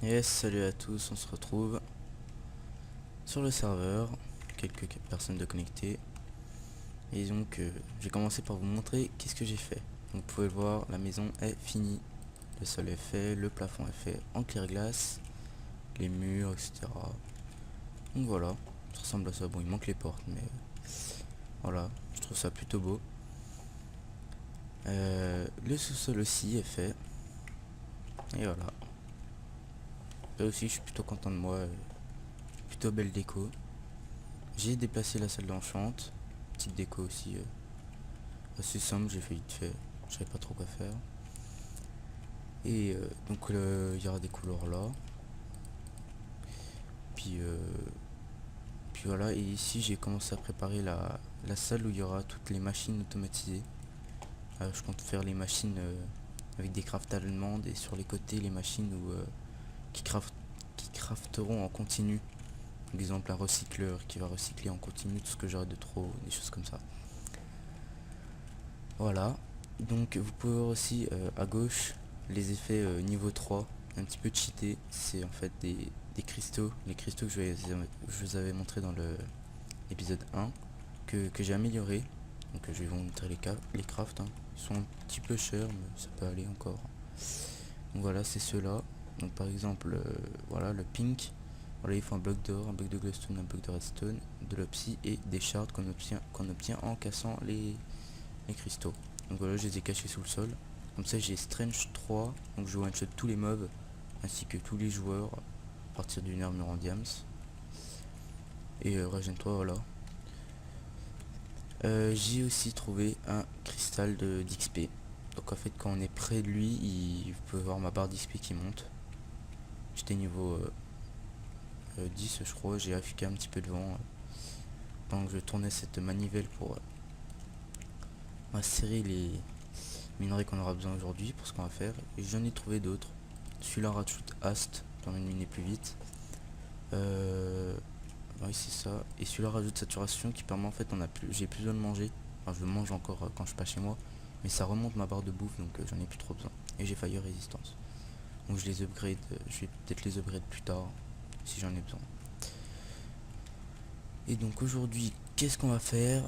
Yes, salut à tous, on se retrouve sur le serveur, quelques personnes de connectées. Et donc j'ai commencé par vous montrer qu'est-ce que j'ai fait. Donc, vous pouvez le voir, la maison est finie, le sol est fait, le plafond est fait en glace, les murs, etc. Donc voilà, ça ressemble à ça. Bon, il manque les portes, mais voilà, je trouve ça plutôt beau. Le sous-sol aussi est fait. Et voilà. Là aussi, je suis plutôt content de moi. Plutôt belle déco. J'ai déplacé la salle d'enchante. Petite déco aussi assez simple, j'ai fait vite fait. Je savais pas trop quoi faire. Et donc il y aura des couleurs là. Puis, puis voilà, et ici j'ai commencé à préparer la salle où il y aura toutes les machines automatisées. Je compte faire les machines avec des crafts allemandes et sur les côtés les machines qui, qui crafteront en continu. Par exemple un recycleur qui va recycler en continu tout ce que j'aurai de trop, des choses comme ça. Voilà, donc vous pouvez voir aussi à gauche les effets niveau 3, un petit peu cheaté. C'est en fait des cristaux, les cristaux que je vous avais montré dans l'épisode 1 que j'ai amélioré. Donc je vais vous montrer les crafts, hein. Ils sont un petit peu chers mais ça peut aller encore. Donc voilà, c'est ceux-là. Donc par exemple, voilà le pink. Voilà, il faut un bloc d'or, un bloc de glowstone, un bloc de redstone, de l'opsie et des shards qu'on obtient en cassant les cristaux. Donc voilà, je les ai cachés sous le sol. Comme ça j'ai Strange 3, donc je one shot tous les mobs ainsi que tous les joueurs à partir d'une armure en diams. Et régène-toi, voilà. J'ai aussi trouvé un cristal d'XP. Donc en fait quand on est près de lui, vous pouvez voir ma barre d'XP qui monte. J'étais niveau 10 je crois, j'ai affiché un petit peu devant pendant que je tournais cette manivelle pour insérer les minerais qu'on aura besoin aujourd'hui pour ce qu'on va faire. Et j'en ai trouvé d'autres. Celui-là rajoute Ast, permet de miner plus vite. Oui, c'est ça. Et celui-là rajoute saturation qui permet en fait j'ai plus besoin de manger. Enfin, je mange encore quand je suis pas chez moi, mais ça remonte ma barre de bouffe donc j'en ai plus trop besoin. Et j'ai fire résistance. Donc je les upgrade, je vais peut-être les upgrade plus tard si j'en ai besoin. Et donc aujourd'hui, qu'est-ce qu'on va faire?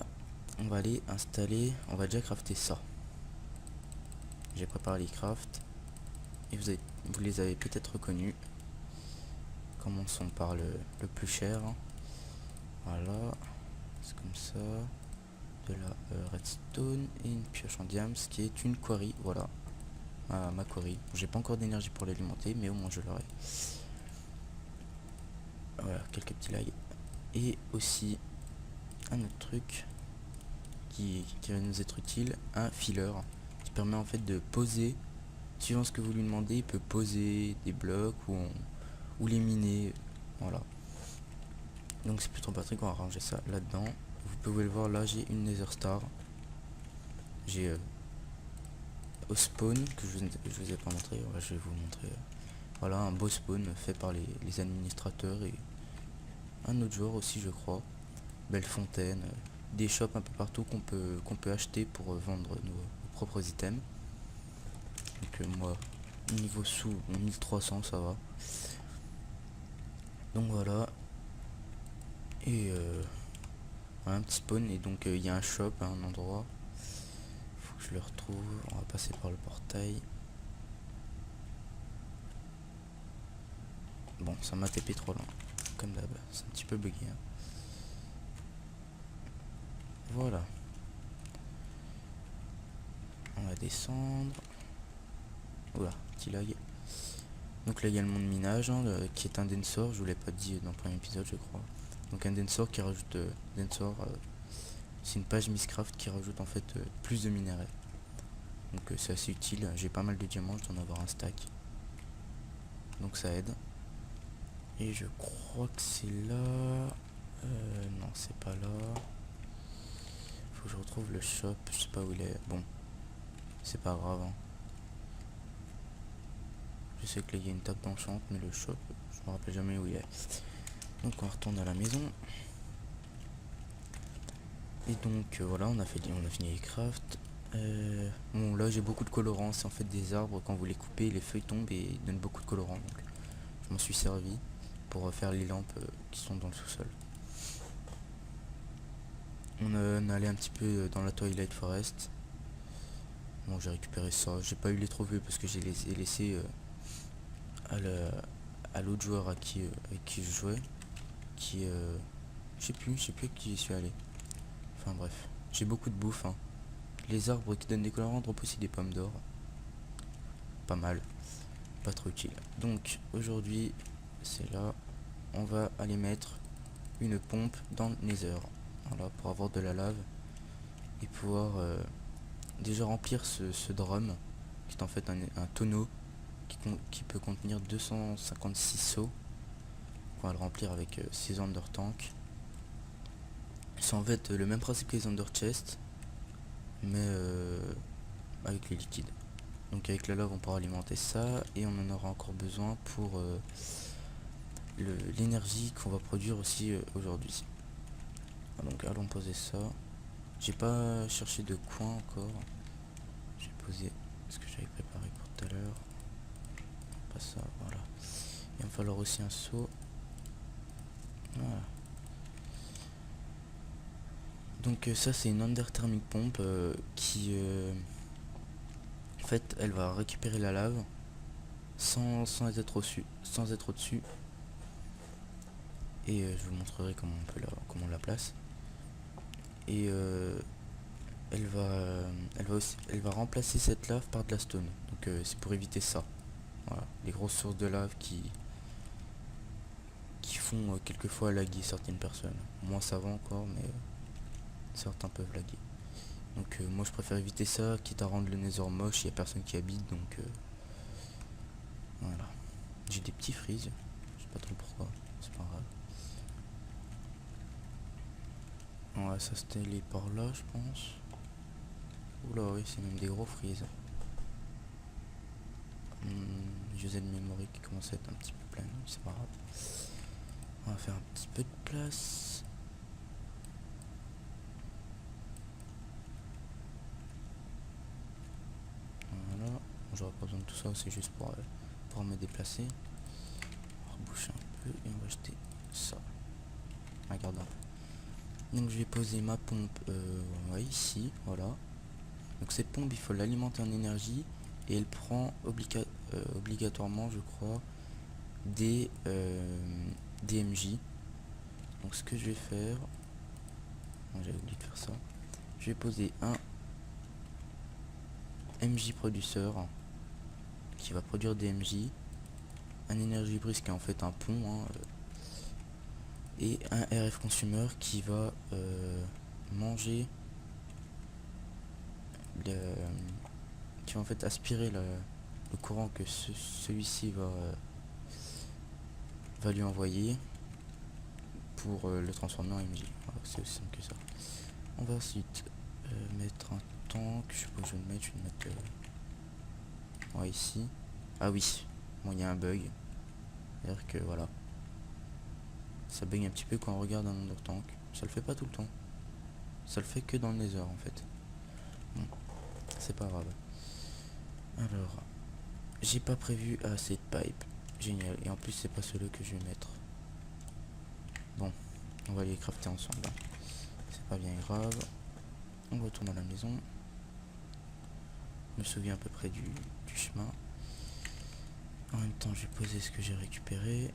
On va aller installer, on va déjà crafter ça. J'ai préparé les crafts et vous les avez peut-être reconnus. Commençons par le plus cher. Voilà, c'est comme ça. De la redstone et une pioche en diams qui est une quarry. Voilà, ma quarry. J'ai pas encore d'énergie pour l'alimenter, mais au moins je l'aurai. Voilà, quelques petits lags. Et aussi un autre truc qui va nous être utile, un filler qui permet en fait de poser, suivant ce que vous lui demandez, il peut poser des blocs ou les miner. Voilà. Donc c'est plutôt pratique, on va ranger ça là-dedans. Vous pouvez le voir là, j'ai une Nether Star. J'ai au spawn que je vous ai pas montré, voilà, je vais vous montrer. Voilà un beau spawn fait par les administrateurs et un autre joueur aussi je crois. Belle fontaine, des shops un peu partout qu'on peut acheter pour vendre nos propres items. Donc moi niveau sous 1300 ça va. Donc voilà. Et voilà, un petit spawn et donc il y a un shop à un endroit. Faut que je le retrouve. On va passer par le portail. Bon, ça m'a TP trop loin. Comme d'hab, c'est un petit peu bugué. Hein. Voilà. On va descendre. Oula, petit lag. Donc là il y a le monde minage hein, qui est un densor, je vous l'ai pas dit dans le premier épisode je crois. Donc un densor qui rajoute c'est une page Misscraft qui rajoute en fait plus de minerais. Donc c'est assez utile, j'ai pas mal de diamants, je dois en avoir un stack. Donc ça aide. Et je crois que c'est là. Non c'est pas là. Faut que je retrouve le shop, je sais pas où il est. Bon, c'est pas grave. Hein. Je sais que là il y a une table d'enchant, mais le shop, je me rappelle jamais où il est. Donc on retourne à la maison. Et donc voilà, on a fini les crafts. Bon là j'ai beaucoup de colorants, c'est en fait des arbres, quand vous les coupez, les feuilles tombent et donnent beaucoup de colorants. Donc je m'en suis servi pour faire les lampes qui sont dans le sous-sol. On est allé un petit peu dans la Twilight Forest. Bon, j'ai récupéré ça. J'ai pas eu les trophées parce que j'ai laissé à l'autre joueur avec qui je jouais. Qui je sais plus avec qui j'y suis allé. Enfin bref. J'ai beaucoup de bouffe. Hein. Les arbres qui donnent des colorants dropent aussi des pommes d'or. Pas mal. Pas trop utile. Donc aujourd'hui, c'est là. On va aller mettre une pompe dans le Nether. Voilà, pour avoir de la lave. Et pouvoir déjà remplir ce drum. Qui est en fait un tonneau. Qui peut contenir 256 seaux. On va le remplir avec ces Ender Tank. C'est en fait le même principe que les Ender Chest. Mais avec les liquides. Donc avec la lave on pourra alimenter ça. Et on en aura encore besoin pour l'énergie qu'on va produire aussi aujourd'hui. Donc allons poser ça. J'ai pas cherché de coin encore. J'ai posé ce que j'avais préparé pour tout à l'heure. Pas ça, voilà. Il va me falloir aussi un seau. Voilà. Donc ça c'est une Underthermic pompe qui en fait elle va récupérer la lave sans être au-dessus. Et je vous montrerai comment on la place. Et elle va remplacer cette lave par de la stone. Donc c'est pour éviter ça. Voilà, les grosses sources de lave qui font quelquefois laguer certaines personnes. Moi ça va encore, mais certains peuvent laguer. Donc moi je préfère éviter ça, quitte à rendre le Nether moche, il n'y a personne qui habite, donc voilà. J'ai des petits freeze, je sais pas trop pourquoi, c'est pas grave. Ouais, ça c'était les par là je pense. Oula oui, c'est même des gros freeze. J'ai de memory qui commence à être un petit peu pleine, c'est pas grave. On va faire un petit peu de place. Voilà, j'aurai pas besoin de tout ça, c'est juste pour me déplacer. On va reboucher un peu et on va jeter ça. Regarde un peu. Donc je vais poser ma pompe ouais, ici, voilà. Donc cette pompe il faut l'alimenter en énergie et elle prend obligatoirement je crois des DMJ. Donc ce que je vais faire, j'avais oublié de faire ça, je vais poser un MJ producer qui va produire des MJ, un Energy Breeze qui est en fait un pont, hein, et un RF consumer qui va manger qui va en fait aspirer le courant que celui-ci va lui envoyer pour le transformer en MJ. Voilà, c'est aussi simple que ça. On va ensuite mettre un tank, je sais pas où je vais le mettre, ouais, ici. Ah oui, bon il y a un bug. C'est-à-dire que voilà. Ça bug un petit peu quand on regarde un Ender Tank. Ça le fait pas tout le temps. Ça le fait que dans le Nether en fait. Bon, c'est pas grave. Alors, j'ai pas prévu assez de pipe. Génial. Et en plus c'est pas celui que je vais mettre. Bon, on va les crafter ensemble. Hein. C'est pas bien grave. On retourne à la maison. Je me souviens à peu près du chemin. En même temps, je vais poser ce que j'ai récupéré.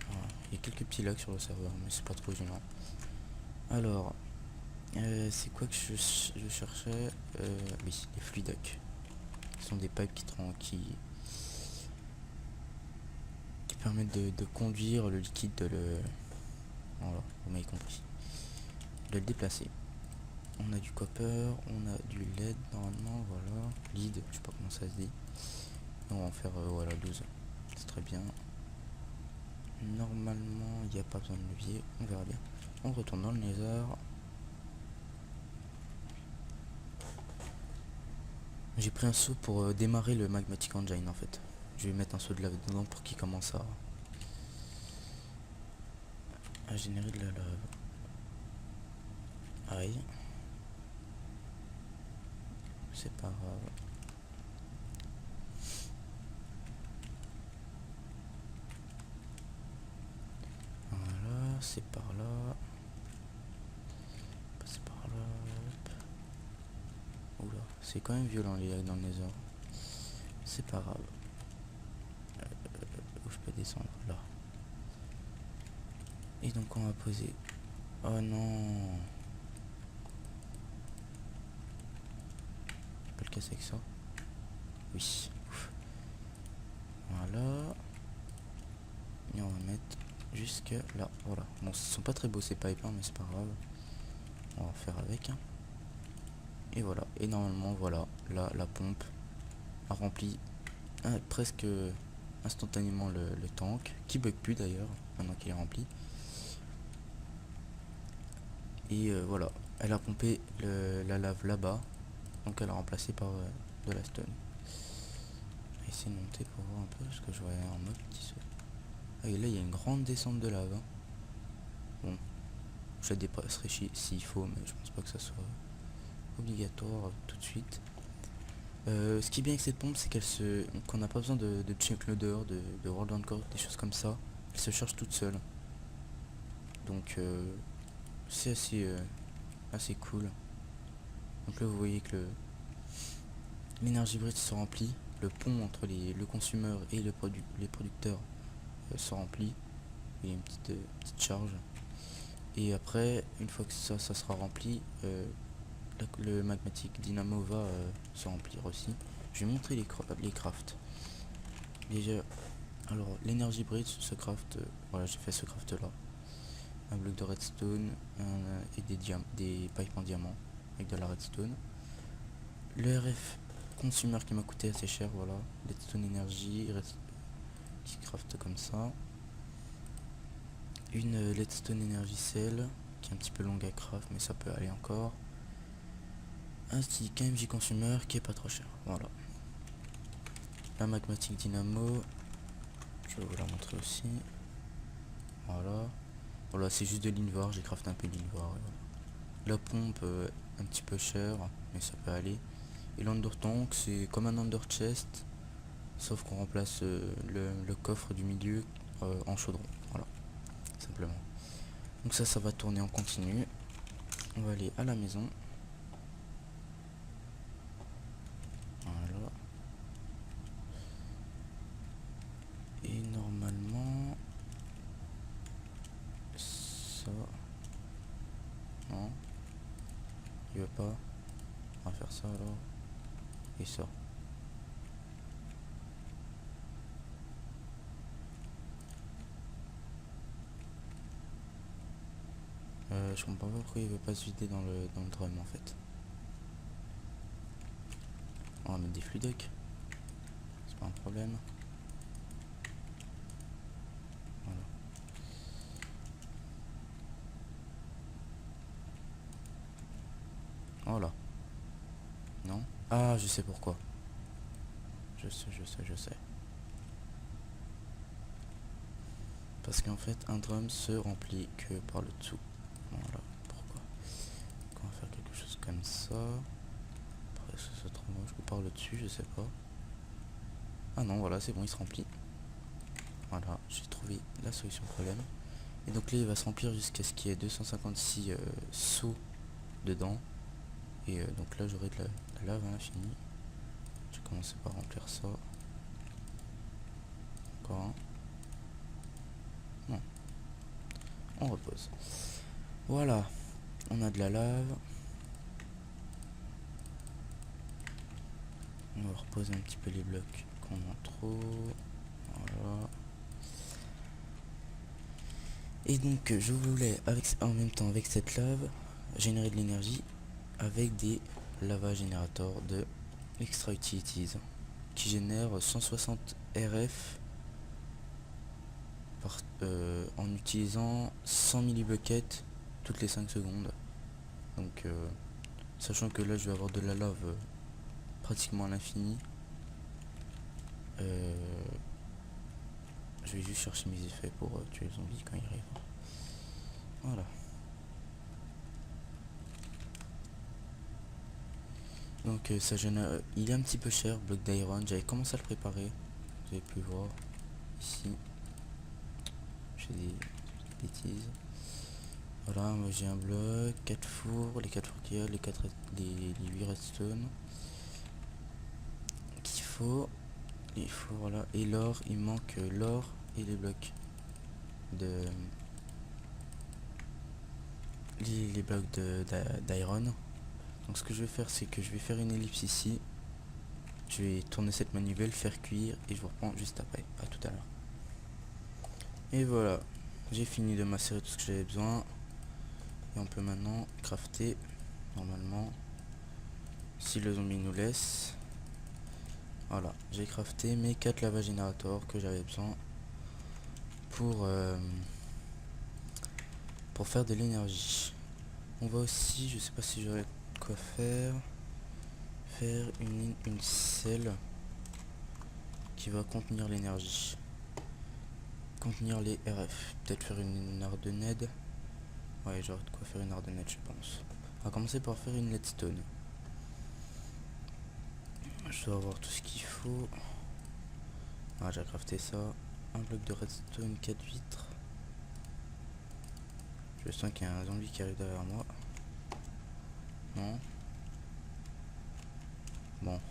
Voilà. Il y a quelques petits lags sur le serveur, mais c'est pas trop gênant. Alors, c'est quoi que je cherchais oui, les fluidocs. Ce sont des pipes qui permettent de conduire le liquide, voilà, vous m'avez compris. De le déplacer. On a du copper, on a du LED normalement, voilà. Lead, je sais pas comment ça se dit. On va en faire voilà 12. C'est très bien. Normalement il n'y a pas besoin de levier, on verra bien. On retourne dans le Nether. J'ai pris un seau pour démarrer le Magmatic Engine en fait. Je vais mettre un seau de lave dedans pour qu'il commence à générer de la lave. Aïe. C'est pas grave. passer par là. Passer par là. Hop. Oula, c'est quand même violent les lags dans le Nether. C'est pas grave. Où je peux descendre là. Et donc on va poser. Oh non. Je peux le casser avec ça. Oui. Ouf. Voilà. Et on va mettre jusque là. Voilà. Bon, ce sont pas très beaux ces pipes, hein, mais c'est pas grave. On va faire avec. Et voilà. Et normalement, voilà. Là, la pompe a rempli presque instantanément le tank. Qui bug plus d'ailleurs, maintenant qu'il est rempli. Et voilà. Elle a pompé la lave là-bas. Donc elle a remplacé par de la stone. Je vais essayer de monter pour voir un peu ce que je vois en mode petit saut. Ah, et là il y a une grande descente de lave. Hein. Bon, je la dépasserai s'il faut, mais je pense pas que ça soit obligatoire tout de suite. Ce qui est bien avec cette pompe, c'est qu'on n'a pas besoin de check loader, de World Encore, des choses comme ça. Elle se charge toute seule. Donc c'est assez cool. Donc là vous voyez que l'énergie bridge se remplit, le pont entre le consommateur et les producteurs se remplit. Il y a une petite charge. Et après, une fois que ça sera rempli, le magmatic dynamo va se remplir aussi. Je vais montrer les crafts. Déjà, alors l'énergie bridge se craft, voilà, j'ai fait ce craft là. Un bloc de redstone et des pipes en diamant avec de la redstone. Le RF consumer qui m'a coûté assez cher, voilà. Redstone énergie qui craft comme ça. Une redstone énergie cell qui est un petit peu longue à craft, mais ça peut aller encore. Un stick KMJ consumer qui est pas trop cher, voilà. La magmatic dynamo, je vais vous la montrer aussi. Voilà. Voilà, c'est juste de l'invar, j'ai crafté un peu d'invar. Voilà. La pompe, un petit peu cher, mais ça peut aller. Et l'undertank, c'est comme un under chest, sauf qu'on remplace le coffre du milieu en chaudron. Voilà, simplement. Donc ça va tourner en continu. On va aller à la maison. Voilà. Et normalement, ça... Non, il veut pas. On va faire ça alors. Et ça. Je comprends pas pourquoi il veut pas se vider dans le drum en fait. On va mettre des flux duck. C'est pas un problème. Voilà. Voilà. Non? Ah, je sais pourquoi. Je sais. Parce qu'en fait, un drum se remplit que par le dessous. Voilà pourquoi. Donc on va faire quelque chose comme ça. Après, ça c'est trop moche. Ou par le dessus, je sais pas. Ah non, voilà, c'est bon, il se remplit. Voilà, j'ai trouvé la solution au problème. Et donc là, il va se remplir jusqu'à ce qu'il y ait 256 seaux dedans. Et donc là, j'aurai de la lave à l'infini. Je vais commencer par remplir ça. Encore un. Non. On repose. Voilà. On a de la lave. On va reposer un petit peu les blocs qu'on a trop. Voilà. Et donc je voulais en même temps avec cette lave générer de l'énergie avec des lava générateurs de Extra Utilities qui génèrent 160 RF en utilisant 100 millibuckets toutes les 5 secondes. Donc sachant que là je vais avoir de la lave pratiquement à l'infini, je vais juste chercher mes effets pour tuer les zombies quand ils arrivent. Voilà. Donc ça génère, il est un petit peu cher, bloc d'iron. J'avais commencé à le préparer, vous avez pu voir ici. J'ai des de bêtises. Voilà, moi j'ai un bloc, 4 fours, les 4 fours qu'il y a, les 8 redstone qu'il faut. Il faut, voilà, et l'or, il manque l'or et les blocs de les blocs d'iron. Donc ce que je vais faire, c'est que je vais faire une ellipse ici, je vais tourner cette manivelle, faire cuire et je vous reprends juste après. À tout à l'heure. Et voilà, j'ai fini de macérer tout ce que j'avais besoin et on peut maintenant crafter normalement si le zombie nous laisse. Voilà, j'ai crafté mes 4 lava générateurs que j'avais besoin pour faire de l'énergie. On va aussi, je sais pas si j'aurais quoi faire une selle qui va contenir l'énergie, contenir les RF, peut-être faire une ardenette. Ouais, j'aurais de quoi faire une ardenette, je pense. On va commencer par faire une leadstone. Je dois avoir tout ce qu'il faut. Ah, j'ai crafté ça. Un bloc de redstone, 4 vitres. Je sens qu'il y a un zombie qui arrive derrière moi. Non. Bon.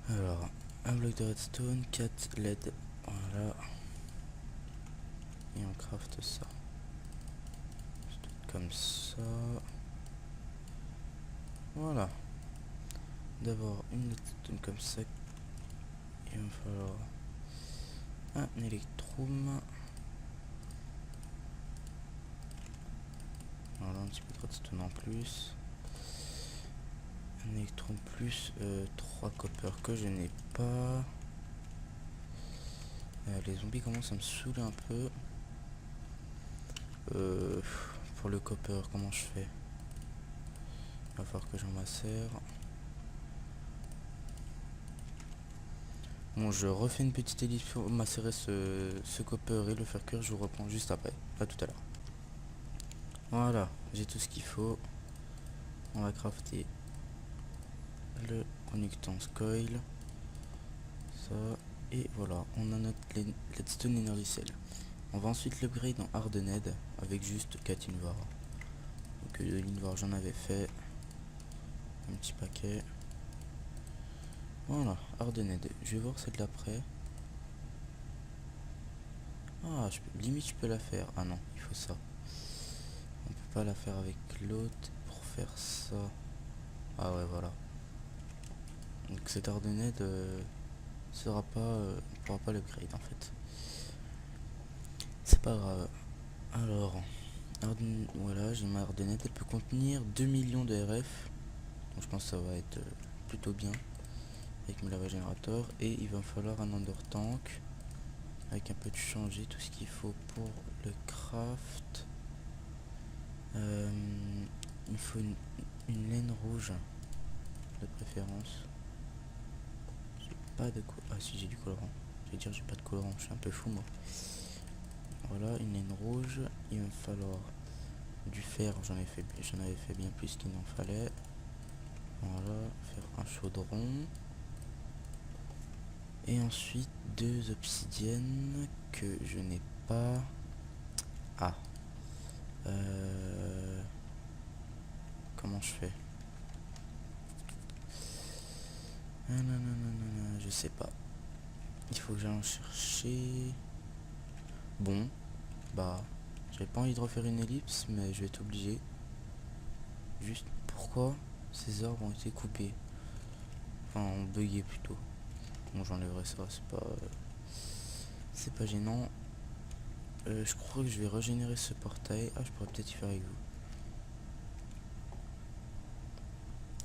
Alors, un bloc de redstone, 4 LED. Voilà. Et on craft ça. Comme ça. Voilà. D'abord une redstone comme ça. Il va falloir un électrum. Voilà, un petit peu de redstone en plus. Un électron plus 3 copper que je n'ai pas. Les zombies commencent à me saouler un peu. Pour le copper, comment je fais? Il va falloir que j'en macère. Bon, je refais une petite ellipse pour macérer ce copper et le faire cuire. Je vous reprends juste après. À tout à l'heure. Voilà, j'ai tout ce qu'il faut. On va crafter le conductance coil. Ça. Et voilà, on a notre leadstone energy cell. On va ensuite l'upgrade en hardened avec juste 4 invar. Donc de l'invar j'en avais fait un petit paquet. Voilà, hardened. Je vais voir celle d'après. Ah, limite je peux la faire. Ah non, il faut ça. On peut pas la faire avec l'autre pour faire ça. Ah ouais, voilà. Donc cette hardened sera pas, on pourra pas l'upgrade en fait. C'est pas grave. Alors, voilà, j'ai ma hardened. Elle peut contenir 2 millions de RF. Donc je pense que ça va être plutôt bien avec mes lava générateurs. Et il va me falloir un ender tank avec un peu de changer tout ce qu'il faut pour le craft. Il faut une laine rouge de préférence. J'ai pas de ah si, j'ai du colorant. Je vais dire j'ai pas de colorant, je suis un peu fou moi. Voilà, une laine rouge. Il va me falloir du fer, j'en avais fait bien plus qu'il n'en fallait. Voilà, faire un chaudron. Et ensuite 2 obsidiennes que je n'ai pas. Ah. Comment je fais? Je sais pas. Il faut que j'aille en chercher. Bon, bah, j'avais pas envie de refaire une ellipse, mais je vais être obligé. Juste pourquoi ces arbres ont été coupés? Enfin, ont bugué plutôt. Bon, j'enlèverai ça, c'est pas gênant. Je crois que je vais régénérer ce portail. Ah, je pourrais peut-être y faire avec vous.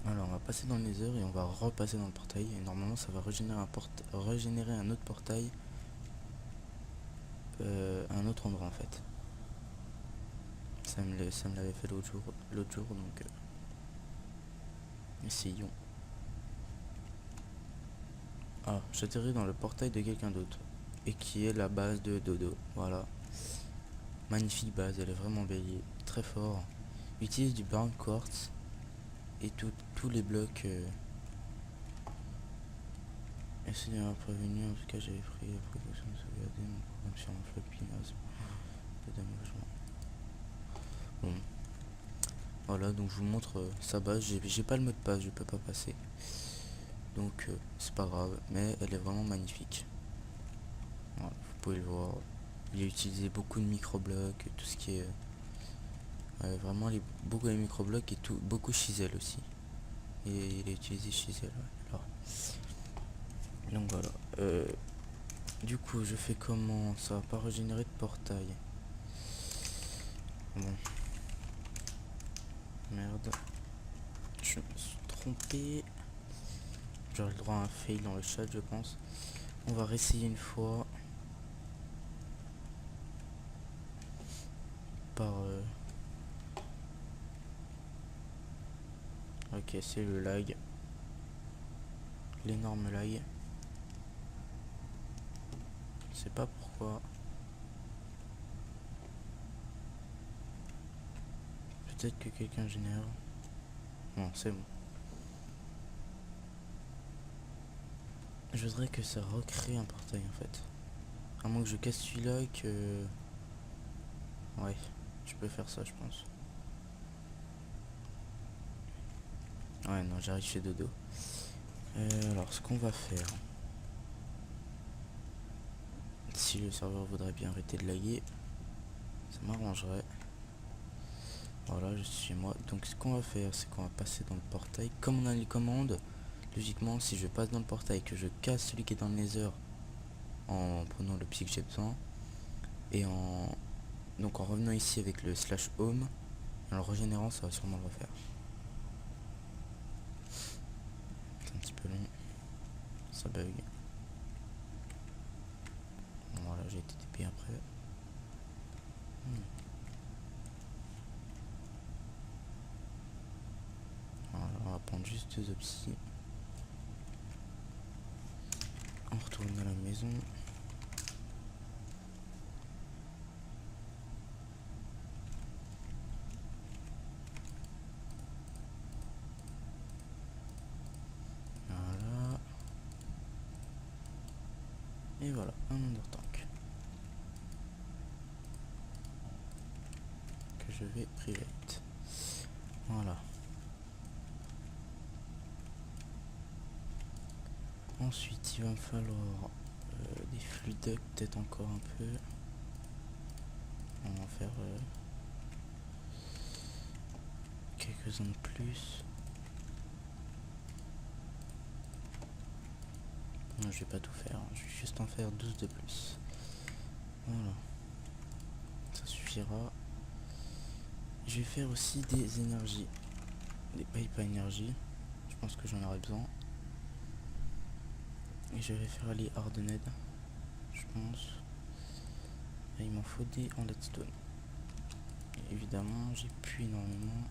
Alors, on va passer dans les heures et on va repasser dans le portail. Et normalement, ça va régénérer un autre portail. À un autre endroit en fait. Ça me l'avait fait l'autre jour, donc essayons. Ah, j'atterris dans le portail de quelqu'un d'autre. Et qui est la base de Dodo. Voilà. Magnifique base, elle est vraiment belle, très fort. Utilise du brown quartz. Et tous les blocs Merci de m'avoir prévenu, en tout cas j'avais pris la précaution de sauvegarder mon programme sur un floppy NAS. Peu d'aménagement. Bon. Voilà, donc je vous montre sa base. J'ai pas le mot de passe, je peux pas passer. Donc c'est pas grave, mais elle est vraiment magnifique. Voilà, vous pouvez le voir. Il a utilisé beaucoup de microblocs, tout ce qui est... vraiment beaucoup de microblocs et tout, beaucoup chisel aussi. Et il a utilisé chisel, ouais. Alors, donc voilà. Du coup, je fais comment? Ça va pas régénérer de portail. Bon. Merde. Je me suis trompé. J'aurai le droit à un fail dans le chat, je pense. On va réessayer une fois. Par... Ok, c'est le lag. L'énorme lag. Je sais pas pourquoi. Peut-être que quelqu'un génère. Non, c'est bon. Je voudrais que ça recrée un portail en fait. À moins que je casse celui-là et que... Ouais, je peux faire ça je pense. Ouais, non, j'arrive chez Dodo. Alors, ce qu'on va faire... Si le serveur voudrait bien arrêter de laguer, ça m'arrangerait. Voilà, je suis chez moi. Donc ce qu'on va faire, c'est qu'on va passer dans le portail. Comme on a les commandes, logiquement, si je passe dans le portail, que je casse celui qui est dans le nether en prenant le psy que j'ai besoin, et donc en revenant ici avec le /home, et en le régénérant, ça va sûrement le refaire. C'est un petit peu long. Ça bug. Voilà, j'ai été TP après. Voilà, on va prendre juste 2 opsis. On retourne à la maison. Voilà. Et voilà, un undertank. Que je vais private. Voilà. Ensuite, il va me falloir des fluides, peut-être encore un peu. On va en faire quelques-uns de plus. Non, je vais pas tout faire, je vais juste en faire 12 de plus. Voilà. Ça suffira. Je vais faire aussi des énergies. Des pipes à énergie. Je pense que j'en aurai besoin. Et je vais faire les hardened. Je pense. Et il m'en faut des en leadstone. Et évidemment, j'ai plus énormément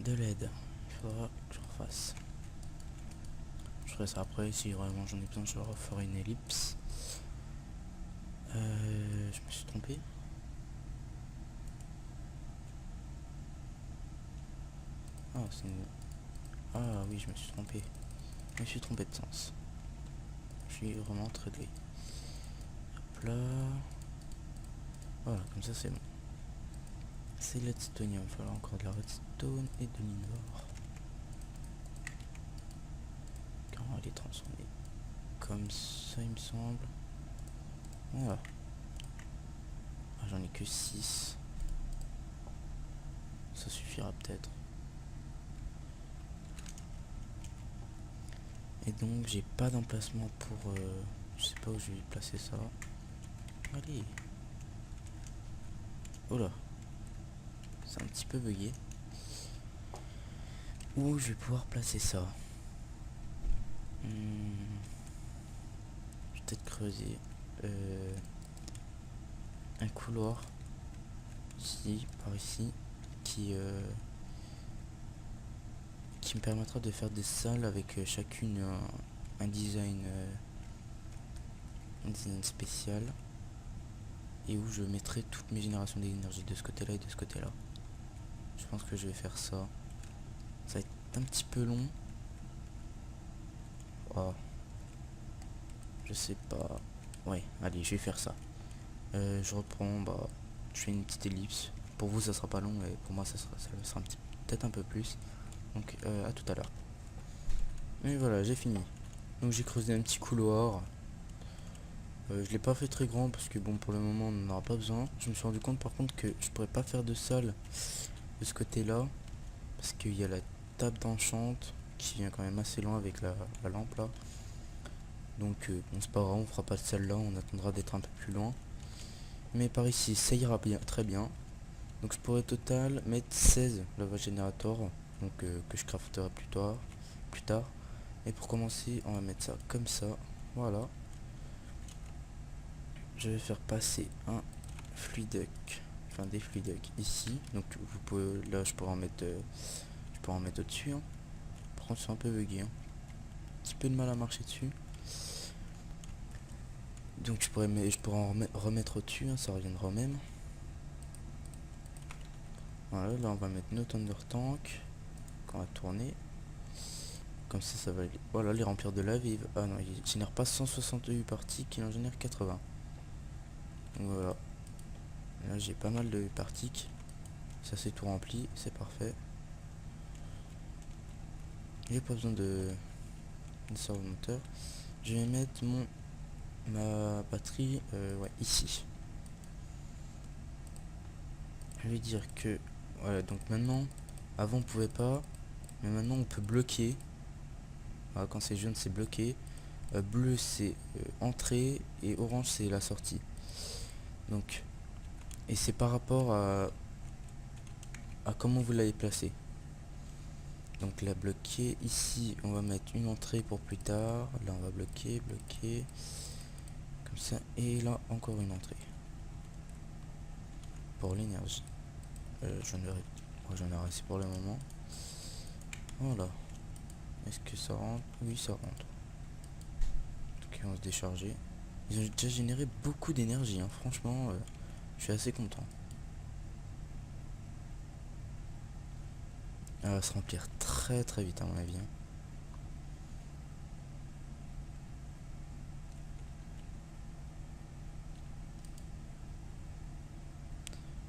de LED. Il faudra que je refasse. Je ferai ça après. Si vraiment j'en ai besoin, je referai une ellipse. Je me suis trompé. Ah, c'est une... Ah oui, je me suis trompé. Je me suis trompé de sens. Je suis vraiment très doué. Hop là. Voilà, comme ça c'est bon. C'est redstone, il va me falloir encore de la redstone et de l'invor. Car on va les transformer comme ça, il me semble. Voilà. Ah, j'en ai que 6. Ça suffira peut-être. Et donc j'ai pas d'emplacement pour... je sais pas où je vais placer ça. Allez. Oh là. C'est un petit peu bugué. Où je vais pouvoir placer ça. Je vais peut-être creuser un couloir ici, par ici, qui me permettra de faire des salles avec chacune un design spécial, et où je mettrai toutes mes générations d'énergie de ce côté là et de ce côté là. Je pense que je vais faire ça. Ça va être un petit peu long. je sais pas. Ouais, allez, je vais faire ça. Je reprends, bah, je fais une petite ellipse. Pour vous, ça sera pas long, et pour moi, ça sera peut-être un peu plus. Donc, à tout à l'heure. Et voilà, j'ai fini. Donc, j'ai creusé un petit couloir. Je l'ai pas fait très grand parce que bon, pour le moment, on n'en aura pas besoin. Je me suis rendu compte par contre que je pourrais pas faire de salle de ce côté-là parce qu'il y a la table d'enchante qui vient quand même assez loin avec la lampe là. Donc bon, c'est pas grave, on fera pas de salle là, on attendra d'être un peu plus loin. Mais par ici, ça ira bien, très bien. Donc je pourrais au total mettre 16 lava générateurs, donc que je crafterai plus tard. Et pour commencer, on va mettre ça comme ça, voilà. Je vais faire passer un fluiduc, enfin des fluiducs ici. Donc vous pouvez, là je pourrais en mettre, au-dessus. Hein. Par contre c'est un peu bugué. Hein. Un petit peu de mal à marcher dessus. Donc je pourrais en remettre au-dessus, hein, ça reviendra au même. Voilà, là on va mettre nos Thunder Tank qu'on va tourner. Comme ça va voilà, les remplir de lave. Ah non, il génère pas 168 partiques, il en génère 80. Donc voilà. Là j'ai pas mal de partiques. Ça c'est tout rempli, c'est parfait. J'ai pas besoin de serveur moteur. Je vais mettre ma batterie ouais, ici. Je vais dire que voilà, donc maintenant, avant on pouvait pas, mais maintenant on peut bloquer. Voilà, quand c'est jaune c'est bloqué, bleu c'est entrée et orange c'est la sortie. Donc, et c'est par rapport à comment vous l'avez placé. Donc là bloqué, ici on va mettre une entrée pour plus tard, là on va bloquer, comme ça, et là encore une entrée pour l'énergie. J'en ai assez pour le moment. Voilà. Est-ce que ça rentre? Oui, ça rentre. Ok, on va se décharger. Ils ont déjà généré beaucoup d'énergie, hein. Franchement, je suis assez content. Elle va se remplir très très vite à mon avis. Hein.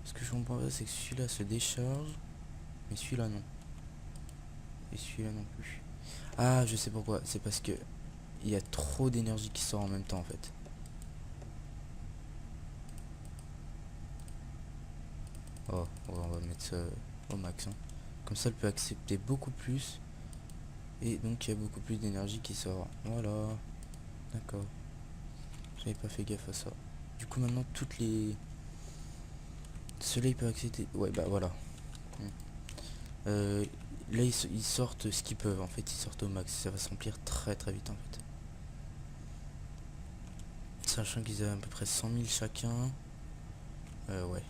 Ce que je comprends pas, c'est que celui-là se décharge, mais celui-là non. Et celui-là non plus. Ah, je sais pourquoi. C'est parce que il y a trop d'énergie qui sort en même temps en fait. Oh, on va mettre ça au max. Hein. Comme ça, elle peut accepter beaucoup plus. Et donc, il y a beaucoup plus d'énergie qui sort. Voilà. D'accord. J'avais pas fait gaffe à ça. Du coup, maintenant, toutes les... Ceux-là, il peut accepter... Ouais, bah voilà. Là, ils sortent ce qu'ils peuvent. En fait, ils sortent au max. Ça va se remplir très très vite, en fait. Sachant qu'ils avaient à peu près 100 000 chacun. Ouais.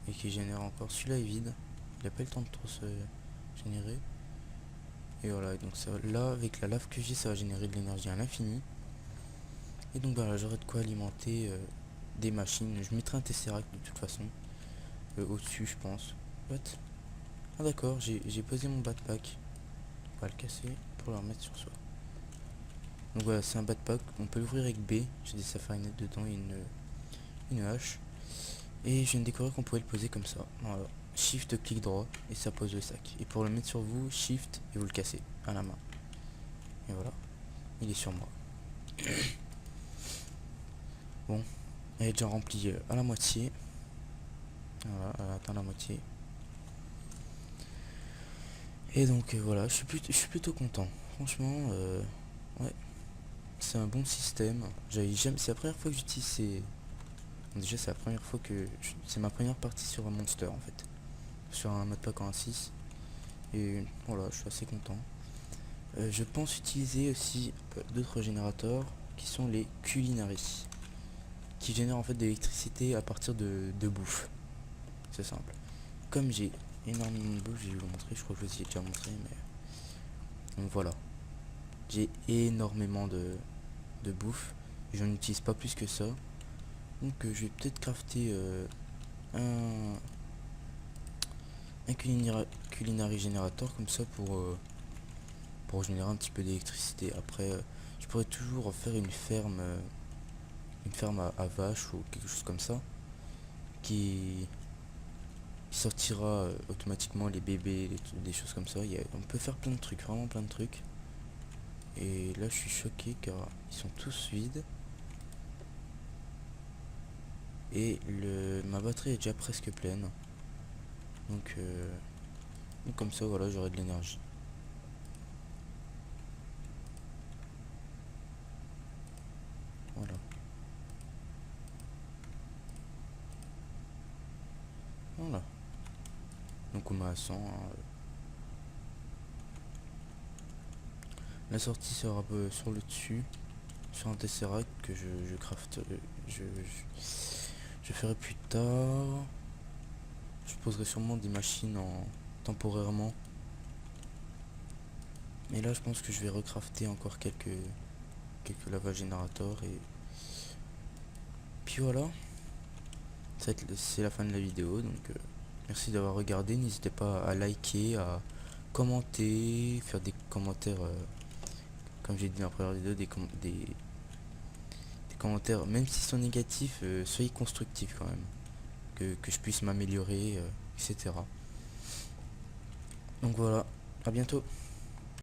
Et qui génère encore. Celui-là est vide. Il a pas le temps de trop se générer. Et voilà, donc ça, là avec la lave que j'ai, ça va générer de l'énergie à l'infini. Et donc voilà, j'aurai de quoi alimenter des machines. Je mettrai un Tesseract de toute façon au-dessus, je pense. What? Ah d'accord, j'ai posé mon backpack. On va le casser pour le remettre sur soi. Donc voilà, c'est un backpack, on peut l'ouvrir avec B. J'ai des safarinettes dedans et une hache. Et je viens de découvrir qu'on pouvait le poser comme ça. Voilà. Shift, clic droit et ça pose le sac. Et pour le mettre sur vous, Shift et vous le cassez à la main. Et voilà, il est sur moi. Bon, elle est déjà remplie à la moitié. Voilà, elle atteint la moitié. Et donc voilà, je suis plutôt content. Franchement, ouais, c'est un bon système. C'est la première fois que j'utilise ces... Déjà, c'est la première fois que... C'est ma première partie sur un monster en fait. Sur un modpack en 6. Et voilà, je suis assez content. Je pense utiliser aussi d'autres générateurs qui sont les culinaries, qui génèrent en fait de l'électricité à partir de bouffe. C'est simple. Comme j'ai énormément de bouffe, je vais vous montrer, je crois que je vous ai déjà montré, mais donc voilà. J'ai énormément de bouffe, je n'utilise pas plus que ça. Donc je vais peut-être crafter un culinary générateur comme ça pour générer un petit peu d'électricité. Après, je pourrais toujours faire une ferme à vaches ou quelque chose comme ça, qui sortira automatiquement les bébés, des choses comme ça. On peut faire plein de trucs, vraiment plein de trucs. Et là, je suis choqué car ils sont tous vides. Et ma batterie est déjà presque pleine. Donc comme ça, voilà, j'aurai de l'énergie. Voilà. Voilà. Donc on met à 100. La sortie sera sur le dessus, sur un tesseract que je craft, je ferai plus tard. Je poserai sûrement des machines temporairement. Mais là je pense que je vais recrafter encore quelques lava générateurs et puis voilà. C'est la fin de la vidéo, donc merci d'avoir regardé. N'hésitez pas à liker, à commenter, faire des commentaires, comme j'ai dit dans la première vidéo, des commentaires, même s'ils sont négatifs, soyez constructifs quand même, que je puisse m'améliorer, etc. Donc voilà, à bientôt.